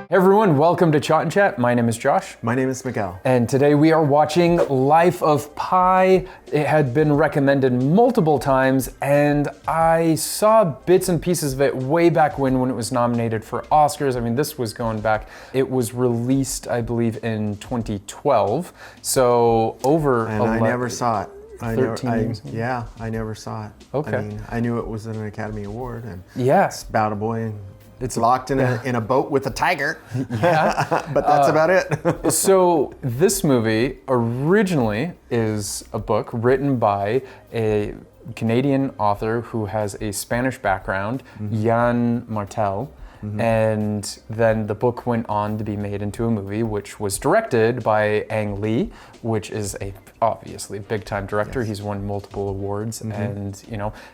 Hey everyone, welcome to ChaatNChat. My name is Josh. My name is Miguel. And today we are watching Life of Pi. It had been recommended multiple times, and I saw bits and pieces of it way back when it was nominated for Oscars. I mean, this was going back. It was released, I believe, in 2012. So over And 11, I never saw it. 13 years. Yeah, I never saw it. Okay. I mean, I knew it was an Academy Award, and yes, it's about a boy and it's locked in a boat with a tiger. Yeah. But that's about it. So this movie originally is a book written by a Canadian author who has a Spanish background, Yann Martel. And then the book went on to be made into a movie, which was directed by Ang Lee, which is a obviously big-time director. Yes. He's won multiple awards, and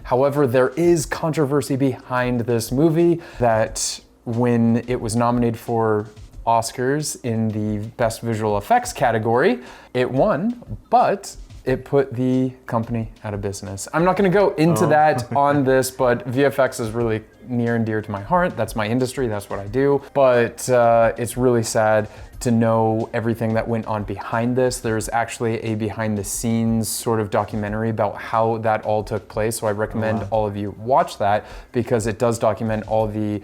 however, there is controversy behind this movie that when it was nominated for Oscars in the Best Visual Effects category, it won, but it put the company out of business. I'm not gonna go into that on this, but VFX is really near and dear to my heart. That's my industry, that's what I do. But it's really sad to know everything that went on behind this. There's actually a behind the scenes sort of documentary about how that all took place. So I recommend all of you watch that because it does document all the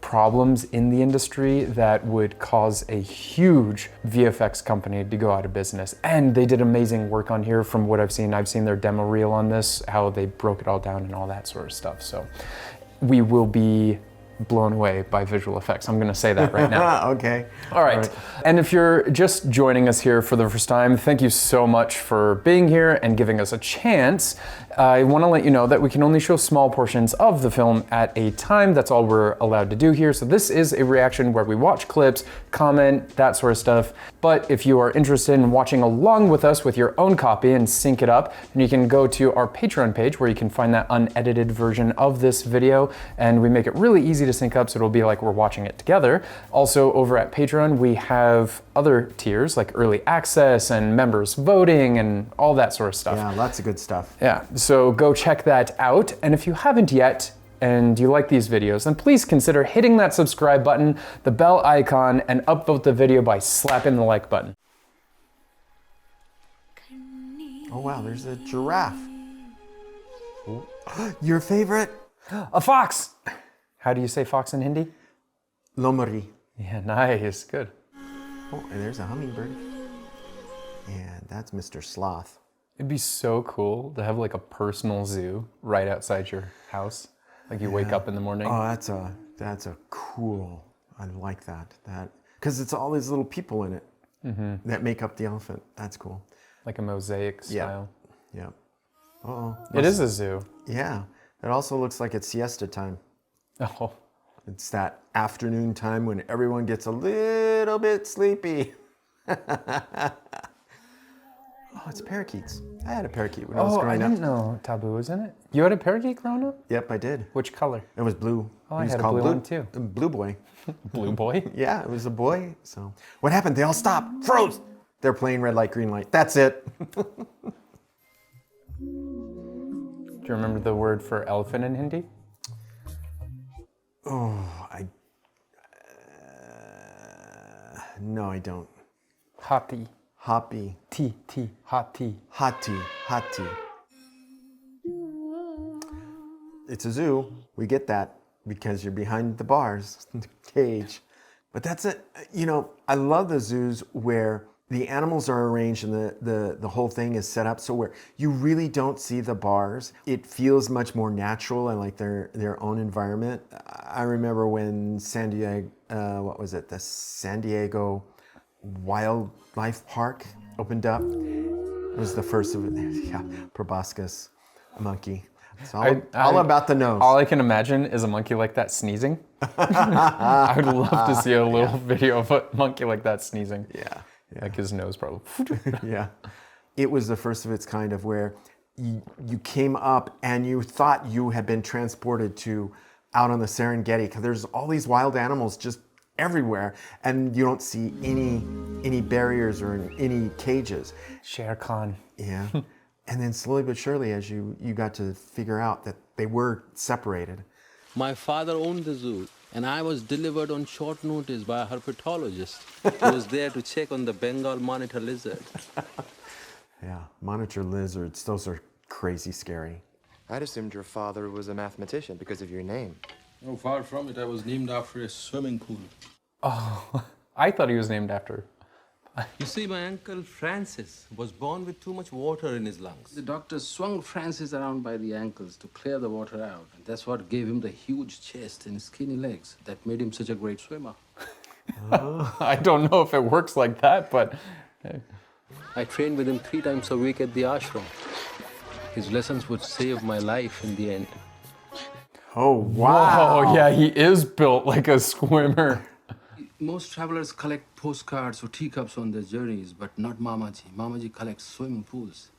problems in the industry that would cause a huge VFX company to go out of business. And they did amazing work on here from what I've seen. I've seen their demo reel on this, how they broke it all down and all that sort of stuff. So we will be blown away by visual effects. I'm gonna say that right now. Okay. All right. And if you're just joining us here for the first time, thank you so much for being here and giving us a chance. I want to let you know that we can only show small portions of the film at a time. That's all we're allowed to do here. So this is a reaction where we watch clips, comment, that sort of stuff. But if you are interested in watching along with us with your own copy and sync it up, then you can go to our Patreon page where you can find that unedited version of this video. And we make it really easy to sync up so it'll be like we're watching it together. Also over at Patreon, we have other tiers like early access and members voting and all that sort of stuff. Yeah, lots of good stuff. Yeah, so go check that out. And if you haven't yet, and you like these videos, then please consider hitting that subscribe button, the bell icon, and upvote the video by slapping the like button. Oh wow, there's a giraffe. Your favorite? A fox! How do you say fox in Hindi? Lomari. Yeah, nice, good. Oh, and there's a hummingbird. And that's Mr. Sloth. It'd be so cool to have like a personal zoo right outside your house. Like you wake up in the morning. Oh, that's a cool, I like that. Because it's all these little people in it that make up the elephant. That's cool. Like a mosaic style. Yeah. Uh-oh. It is a zoo. Yeah. It also looks like it's siesta time. Oh. It's that afternoon time when everyone gets a little bit sleepy. Oh, it's parakeets. I had a parakeet when I was growing up. I didn't know Tabu was in it. You had a parakeet growing up? Yep, I did. Which color? It was blue. Oh, I had a blue one too. Blue boy. Blue boy? Yeah, it was a boy. So what happened? They all stopped, froze. They're playing red light, green light. That's it. Do you remember the word for elephant in Hindi? Oh, no, I don't. Hathi. Hoppy. Hathi. Hati. It's a zoo. We get that because you're behind the bars, the cage. But that's it. I love the zoos where the animals are arranged and the whole thing is set up so where you really don't see the bars. It feels much more natural and like their own environment. I remember when San Diego, the San Diego Wildlife Park opened up. It was the first of it. Yeah, proboscis, a monkey. It's all about the nose. All I can imagine is a monkey like that sneezing. I would love to see a little video of a monkey like that sneezing. Yeah. Like his nose probably. Yeah. It was the first of its kind of where you came up and you thought you had been transported to out on the Serengeti because there's all these wild animals just everywhere and you don't see any barriers or any cages. Shere Khan. Yeah. And then slowly but surely as you got to figure out that they were separated. My father owned the zoo. And I was delivered on short notice by a herpetologist who was there to check on the Bengal monitor lizard. Yeah, monitor lizards, those are crazy scary. I'd assumed your father was a mathematician because of your name. No, far from it. I was named after a swimming pool. Oh, I thought he was named after. You see, my uncle Francis was born with too much water in his lungs. The doctor swung Francis around by the ankles to clear the water out. And that's what gave him the huge chest and skinny legs that made him such a great swimmer. I don't know if it works like that, but... I trained with him 3 times a week at the ashram. His lessons would save my life in the end. Oh, wow. Oh, yeah, he is built like a swimmer. Most travelers collect postcards or teacups on their journeys, but not Mamaji. Mamaji collects swimming pools.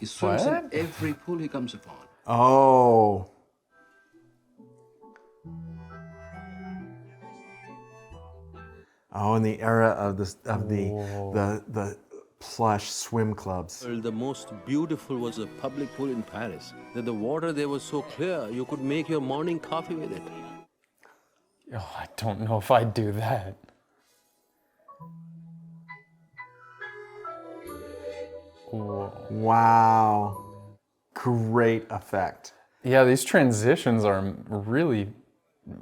He swims in What? every pool he comes upon. Oh. Oh, in the era of the plush swim clubs. Well, the most beautiful was a public pool in Paris. That the water there was so clear, you could make your morning coffee with it. Oh, I don't know if I'd do that. Whoa. Wow. Great effect. Yeah, these transitions are really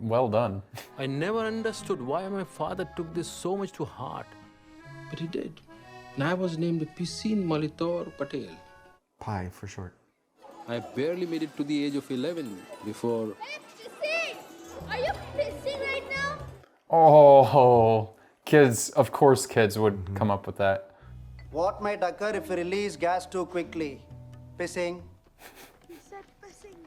well done. I never understood why my father took this so much to heart. But he did. And I was named Piscine Molitor Patel. Pi for short. I barely made it to the age of 11 before... Hey, are you pissing right now? Oh, kids, of course kids would come up with that. What might occur if we release gas too quickly? Pissing. He said pissing.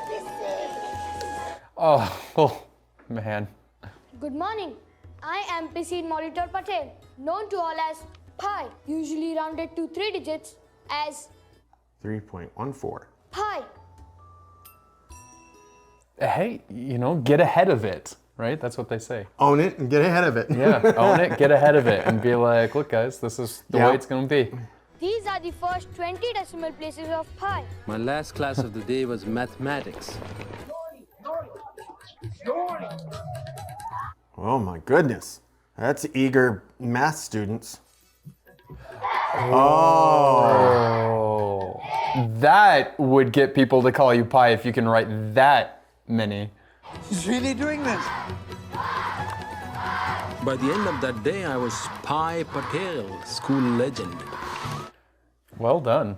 Pissing. Oh, man. Good morning. I am Piscine Molitor Patel, known to all as Pi, usually rounded to 3 digits as 3.14. Pi. Hey, get ahead of it, right? That's what they say. Own it and get ahead of it. Yeah, own it, get ahead of it, and be like, look, guys, this is the way it's going to be. These are the first 20 decimal places of Pi. My last class of the day was mathematics. Oh my goodness. That's eager math students. Oh. That would get people to call you Pi if you can write that many. He's really doing this. By the end of that day, I was Pi Patel, school legend. Well done.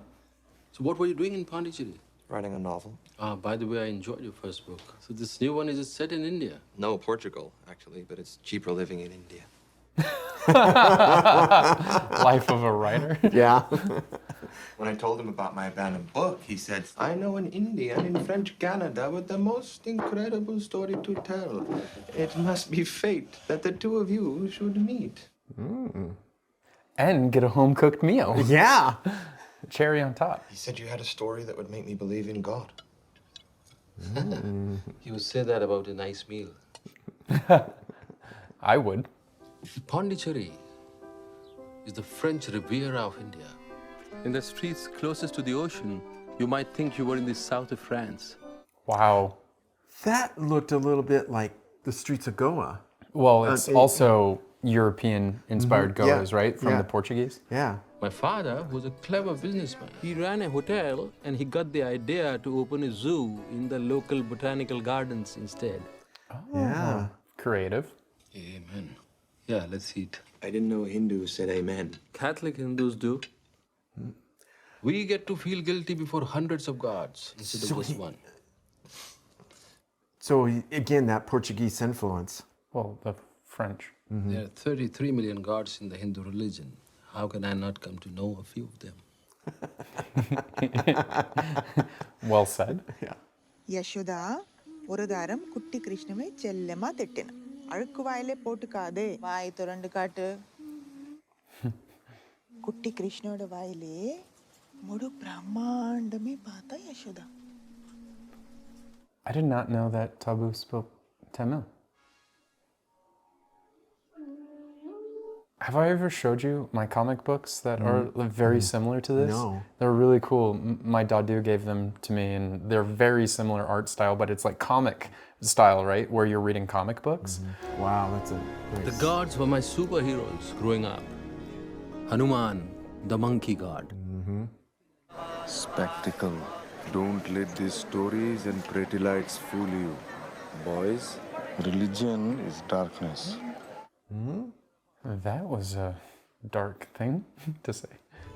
So what were you doing in Pondicherry? Writing a novel. By the way, I enjoyed your first book. So this new one, is it set in India? No, Portugal, actually, but it's cheaper living in India. Life of a writer. Yeah. When I told him about my abandoned book, he said, I know an Indian in French Canada with the most incredible story to tell. It must be fate that the two of you should meet. And get a home-cooked meal. Yeah. Cherry on top. He said you had a story that would make me believe in God. You would say that about a nice meal. I would. Pondicherry is the French Riviera of India. In the streets closest to the ocean, you might think you were in the south of France. Wow. That looked a little bit like the streets of Goa. Well, it's also European-inspired Goas, right? From Yeah. the Portuguese. Yeah. My father was a clever businessman. He ran a hotel and he got the idea to open a zoo in the local botanical gardens instead. Yeah. Creative. Amen. Yeah, let's eat. I didn't know Hindus said amen. Catholic Hindus do. We get to feel guilty before hundreds of gods instead of just one. So again, that Portuguese influence. Well, the French. There are 33 million gods in the Hindu religion. How can I not come to know a few of them? Well said. Yeah. Yashoda ஒரு தாரம் குட்டி கிருஷ்ணவை செல்லமா திட்டின அழுக்கு வாயிலே போட்டுக்காதே வாய் திறந்து காட்டு குட்டி கிருஷ்ணோட வாயிலே முழு பிரம்மாண்டமே பார்த்தா Yashoda I did not know that Tabu spoke Tamil. Have I ever showed you my comic books that are very similar to this? No. They're really cool. My Dadu gave them to me, and they're very similar art style, but it's like comic style, right? Where you're reading comic books. Wow, that's a The nice. gods were my superheroes growing up. Hanuman, the monkey god. Spectacle. Don't let these stories and pretty lights fool you. Boys, religion is darkness. That was a dark thing to say.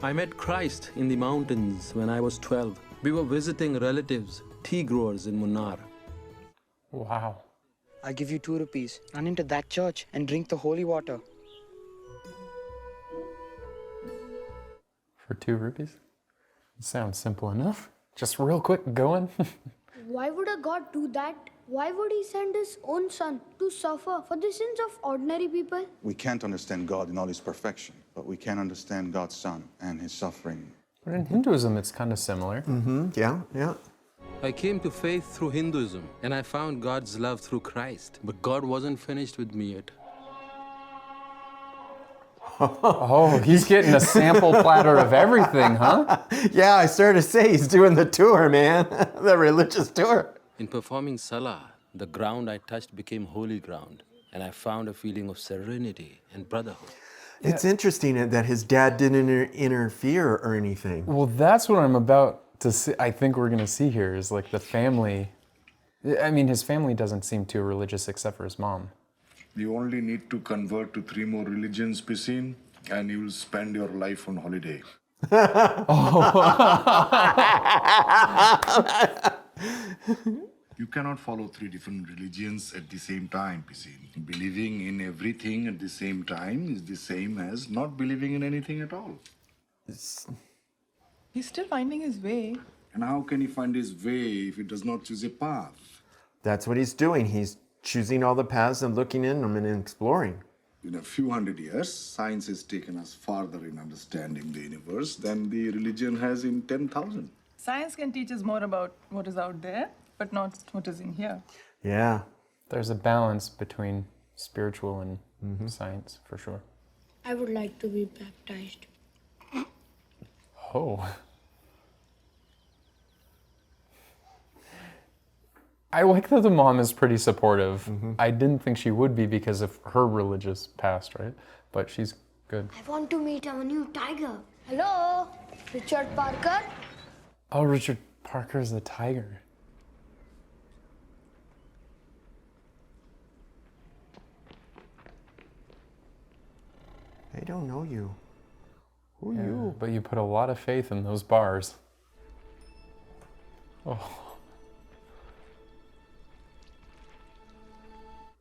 I met Christ in the mountains when I was 12. We were visiting relatives, tea growers in Munnar. Wow. I give you 2 rupees. Run into that church and drink the holy water. For 2 rupees? It sounds simple enough. Just real quick going. Why would a god do that? Why would he send his own son to suffer for the sins of ordinary people? We can't understand God in all his perfection, but we can understand God's son and his suffering. But in Hinduism, it's kind of similar. Yeah, yeah. I came to faith through Hinduism, and I found God's love through Christ. But God wasn't finished with me yet. Oh, he's getting a sample platter of everything, huh? Yeah, I started to say he's doing the tour, man. The religious tour. In performing Salah, the ground I touched became holy ground, and I found a feeling of serenity and brotherhood. It's interesting that his dad didn't interfere or anything. Well, that's what I'm about to see. I think we're going to see here is like the family. I mean, his family doesn't seem too religious except for his mom. You only need to convert to 3 more religions, Piscine, and you will spend your life on holiday. You cannot follow 3 different religions at the same time, Piscine. Believing in everything at the same time is the same as not believing in anything at all. He's still finding his way. And how can he find his way if he does not choose a path? That's what he's doing. He's choosing all the paths and looking in them and exploring. In a few hundred years, science has taken us farther in understanding the universe than the religion has in 10,000. Science can teach us more about what is out there, but not what is in here. Yeah. There's a balance between spiritual and science, for sure. I would like to be baptized. Oh. I like that the mom is pretty supportive. I didn't think she would be because of her religious past, right? But she's good. I want to meet our new tiger. Hello, Richard Parker. Oh, Richard Parker is the tiger. They don't know you. Who are Yeah, you? but you put a lot of faith in those bars. Oh.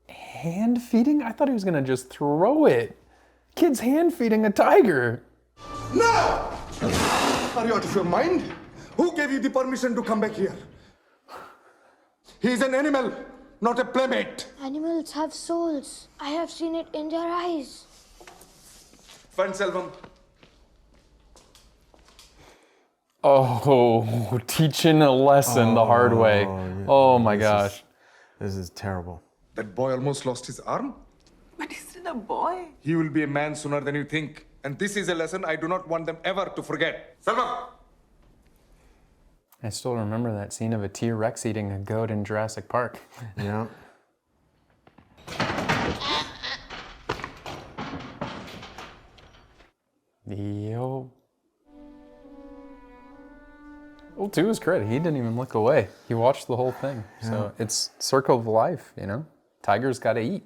Hand feeding? I thought he was gonna just throw it. Kid's hand feeding a tiger. No! Are you out of your mind? Who gave you the permission to come back here? He is an animal, not a playmate. Animals have souls. I have seen it in their eyes. Selvam. Oh, teaching a lesson the hard way. Oh my gosh. This is terrible. That boy almost lost his arm. But he's still a boy. He will be a man sooner than you think. And this is a lesson I do not want them ever to forget. Selvam! I still remember that scene of a T-Rex eating a goat in Jurassic Park. Yeah. Yo. Well, to his credit, he didn't even look away. He watched the whole thing. So it's circle of life, you know? Tigers gotta eat.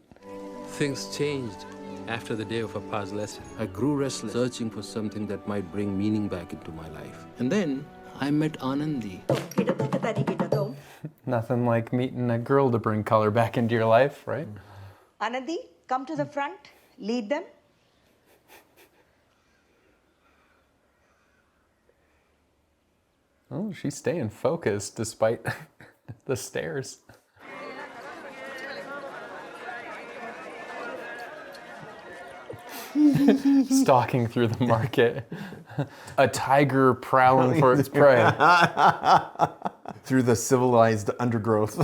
Things changed after the day of Appa's lesson. I grew restless, searching for something that might bring meaning back into my life. And then I met Anandi. Nothing like meeting a girl to bring color back into your life, right? Anandi, come to the front. Lead them. Oh, she's staying focused despite the stairs. Stalking through the market. A tiger prowling for its prey. Through the civilized undergrowth.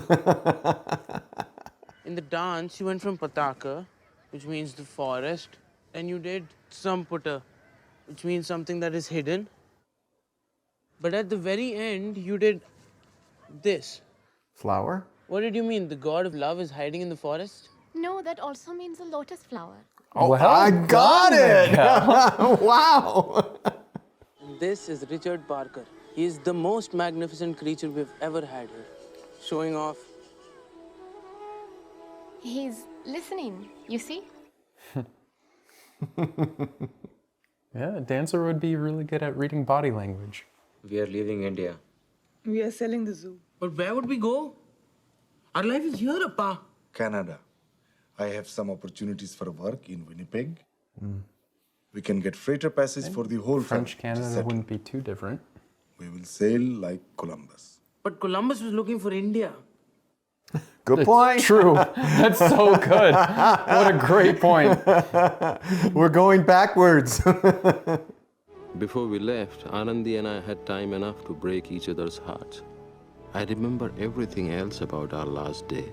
In the dance, you went from Pataka, which means the forest, And you did Samputta, which means something that is hidden. But at the very end, you did this. Flower? What did you mean? The god of love is hiding in the forest? No, that also means a lotus flower. Oh, I got it! Wow! This is Richard Parker. He is the most magnificent creature we've ever had here. Showing off. He's listening, you see? Yeah, a dancer would be really good at reading body language. We are leaving India. We are selling the zoo. But where would we go? Our life is here, Appa. Canada. I have some opportunities for work in Winnipeg. We can get freighter passes for the whole French family to Canada settle. wouldn't be too different. We will sail like Columbus. But Columbus was looking for India. Good point. True. That's so good. What a great point. We're going backwards. Before we left, Anandi and I had time enough to break each other's hearts. I remember everything else about our last day,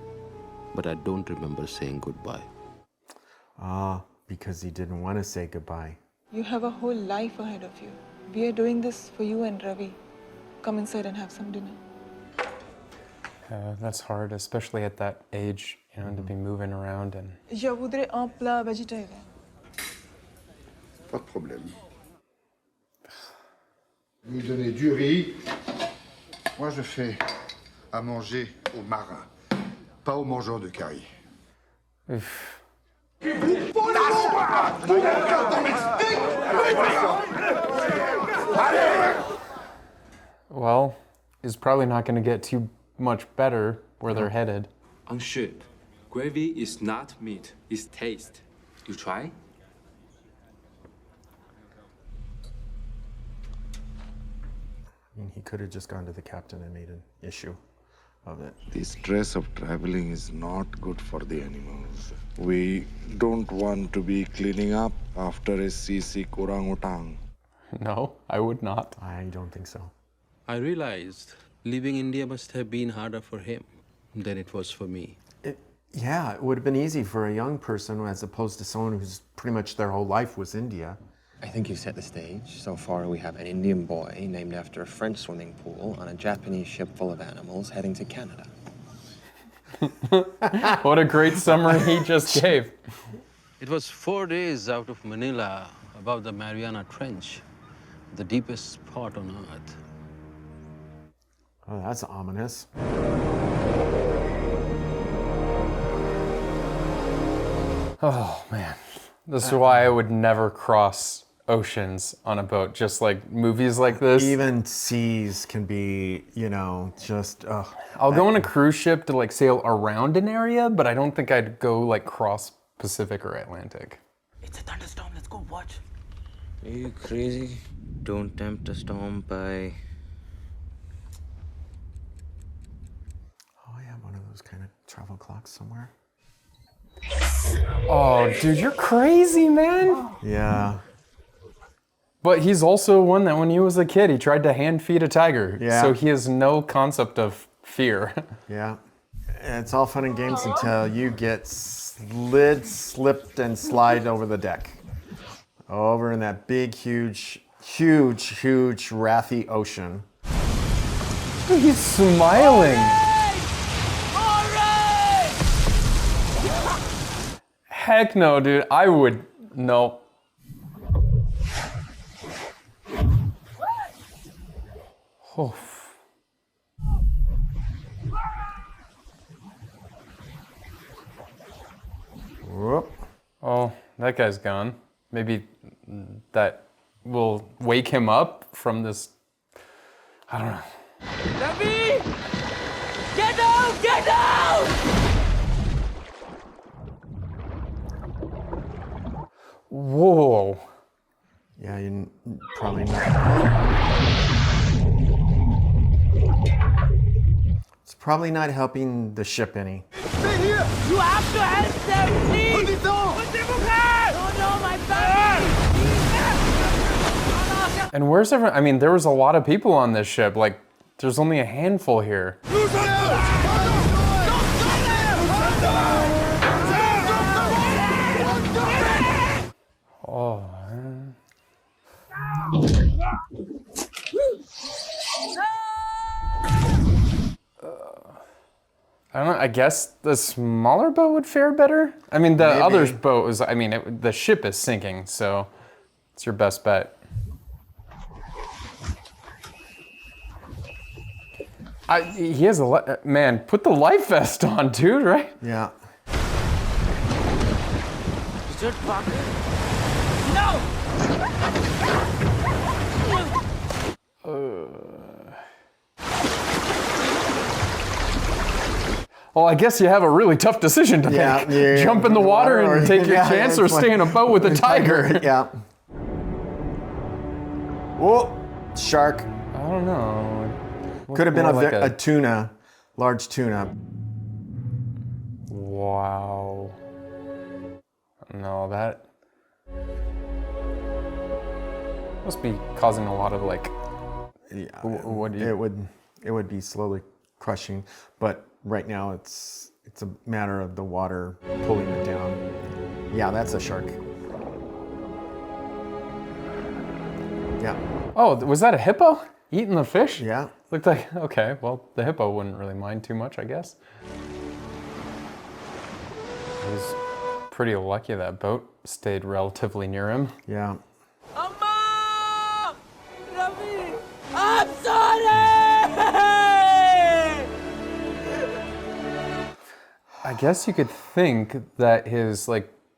but I don't remember saying goodbye. Because he didn't want to say goodbye. You have a whole life ahead of you. We are doing this for you and Ravi. Come inside and have some dinner. That's hard, especially at that age, you know, to be moving around and... Je voudrais un plat végétarien. Pas de problème. Vous donnez du riz. Moi, je fais à manger aux marins, pas aux mangeurs de caries. Well, it's probably not going to get too much better where they're headed. Unshit. Gravy is not meat, it's taste. You try? I mean, he could have just gone to the captain and made an issue of it. The stress of traveling is not good for the animals. We don't want to be cleaning up after a seasick orangutan. No, I would not. I don't think so. I realized leaving India must have been harder for him than it was for me. Yeah, it would have been easy for a young person as opposed to someone who's pretty much their whole life was India. I think you set the stage. So far, we have an Indian boy named after a French swimming pool on a Japanese ship full of animals heading to Canada. What a great summary he just gave. It was 4 days out of Manila, above the Mariana Trench, the deepest spot on Earth. Oh, that's ominous. Oh, man. This is why I would never cross oceans on a boat, just like movies like this. Even seas can be, you know, just... I'll go on a cruise ship to like sail around an area, but I don't think I'd go like cross Pacific or Atlantic. It's a thunderstorm. Let's go watch. Are you crazy? Don't tempt a storm by... Oh, I have one of those kind of travel clocks somewhere. Oh, dude, you're crazy, man. Yeah. But he's also one that when he was a kid, he tried to hand feed a tiger. Yeah. So he has no concept of fear. Yeah. It's all fun and games until you get slipped and slide over the deck. Over in that big, huge, wrathy ocean. He's smiling. Heck no, dude. I would, no. Oh. Whoop. Oh, that guy's gone. Maybe that will wake him up from this, I don't know. Ravi! Get out! Get out! Whoa. Yeah, you probably not. It's probably not helping the ship any. Stay here! You have to help them, please! Put it down! Put them back! Oh no, my back! And where's everyone? I mean, there was a lot of people on this ship. Like, there's only a handful here. I don't know. I guess the smaller boat would fare better. I mean, the other boat was. I mean, the ship is sinking, so it's your best bet. He has a man. Put the life vest on, dude. Right? Yeah. Richard Parker? No! Well, I guess you have a really tough decision to make. Jump in the water and take your chance, or stay in a boat with a tiger. Yeah. Whoa, shark. I don't know. Could have been a tuna, large tuna. Wow. No, that must be causing a lot of like. Yeah, it would be slowly crushing, but right now it's a matter of the water pulling it down. Yeah, that's a shark. Yeah. Oh, was that a hippo eating the fish? Yeah. Looked like, okay, well, the hippo wouldn't really mind too much, I guess. He's pretty lucky that boat stayed relatively near him. Yeah. Amma! Ravi! I'm sorry! I guess you could think that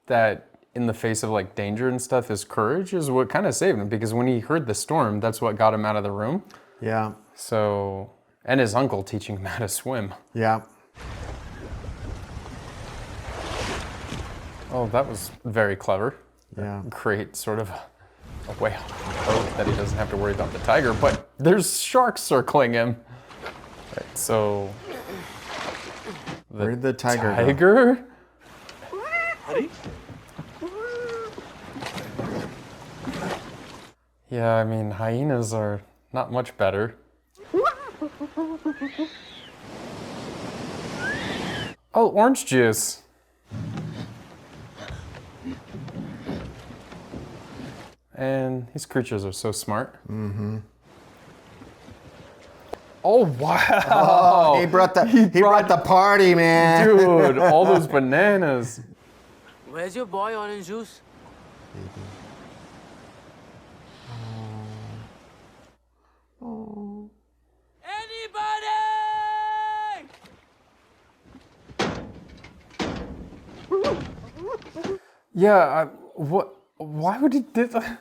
that in the face of like danger and stuff, his courage is what kind of saved him, because when he heard the storm, that's what got him out of the room. Yeah. So, and his uncle teaching him how to swim. Yeah. Oh, that was very clever. Yeah. Create sort of a way on the boat that he doesn't have to worry about the tiger, but there's sharks circling him. Right, so where did the tiger go? Hurry. Yeah, I mean, hyenas are not much better. Oh, orange juice. And these creatures are so smart. Mm-hmm. Oh, wow. Oh, he brought the party, man. Dude, all those bananas. Where's your boy orange juice? Oh. Anybody? Yeah, why would he do that?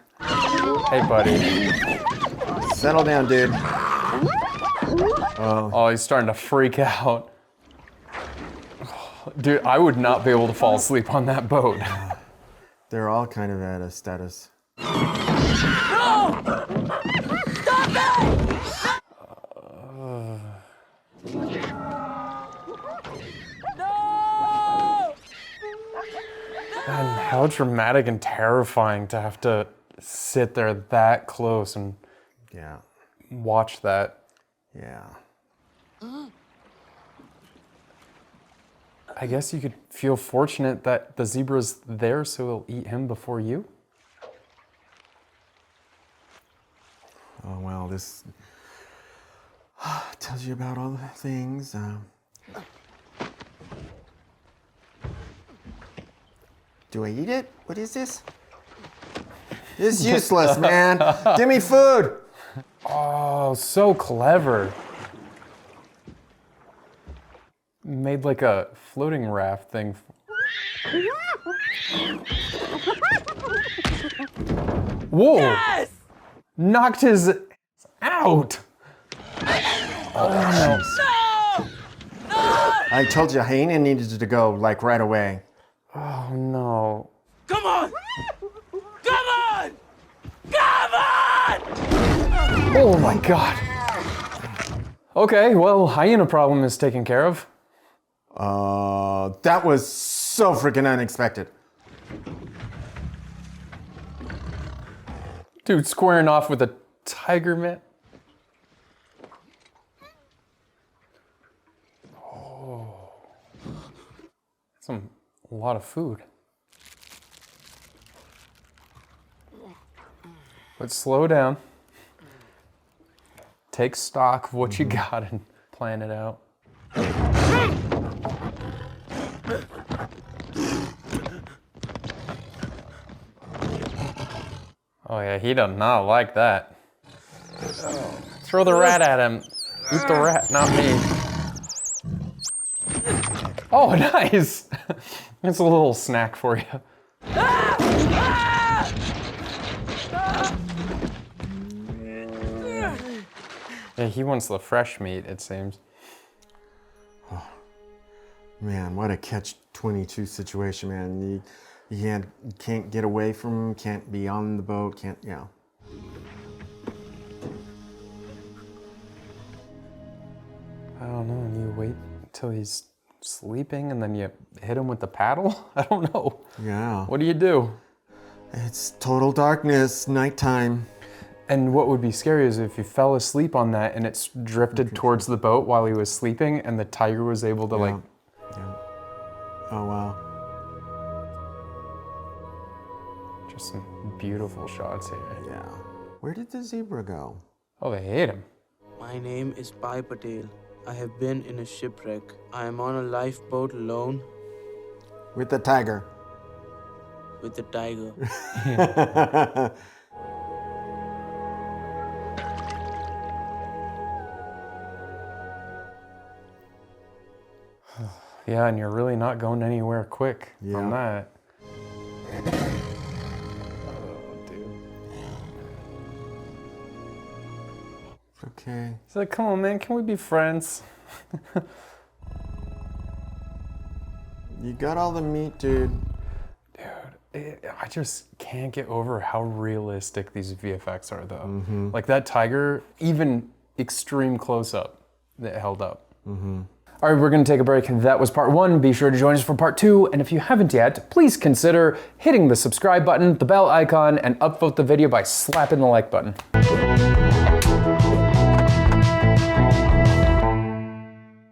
Hey, buddy. Settle down, dude. Oh, he's starting to freak out. Dude, I would not be able to fall asleep on that boat. They're all kind of at a status. No! Stop it! No! And how dramatic and terrifying to have to sit there that close and watch that. Yeah. I guess you could feel fortunate that the zebra's there so he'll eat him before you. Oh, well, this tells you about all the things. Do I eat it? What is this? This is useless, man. Give me food. Oh, so clever. Made like a floating raft thing. Whoa! Yes! Knocked his out. Oh no! No! No! I told you, hyena needed to go like right away. Oh no! Come on! Come on! Come on! Oh my god! Okay, well, hyena problem is taken care of. That was so freaking unexpected. Dude, squaring off with a tiger, man. Oh. That's a lot of food. But slow down. take stock of what you got and plan it out. Oh yeah, he does not like that. Throw the rat at him. Eat the rat, not me. Oh, nice! It's a little snack for you. Yeah, he wants the fresh meat, it seems. Oh, man, what a catch-22 situation, man. You can't get away from him, can't be on the boat, can't, you know. I don't know, you wait until he's sleeping and then you hit him with the paddle? I don't know. Yeah. What do you do? It's total darkness, nighttime. And what would be scary is if you fell asleep on that and it's drifted towards the boat while he was sleeping and the tiger was able to like... Yeah. Oh, wow. Just some beautiful shots here. Yeah. Where did the zebra go? Oh, they ate him. My name is Pai Patel. I have been in a shipwreck. I am on a lifeboat alone. With the tiger. With the tiger. Yeah, and you're really not going anywhere quick on that. Okay. He's like, come on, man, can we be friends? You got all the meat, dude. I just can't get over how realistic these VFX are, though. Like that tiger, even extreme close-up, that held up. All right, we're gonna take a break. That was part 1. Be sure to join us for part 2. And if you haven't yet, please consider hitting the subscribe button, the bell icon, and upvote the video by slapping the like button.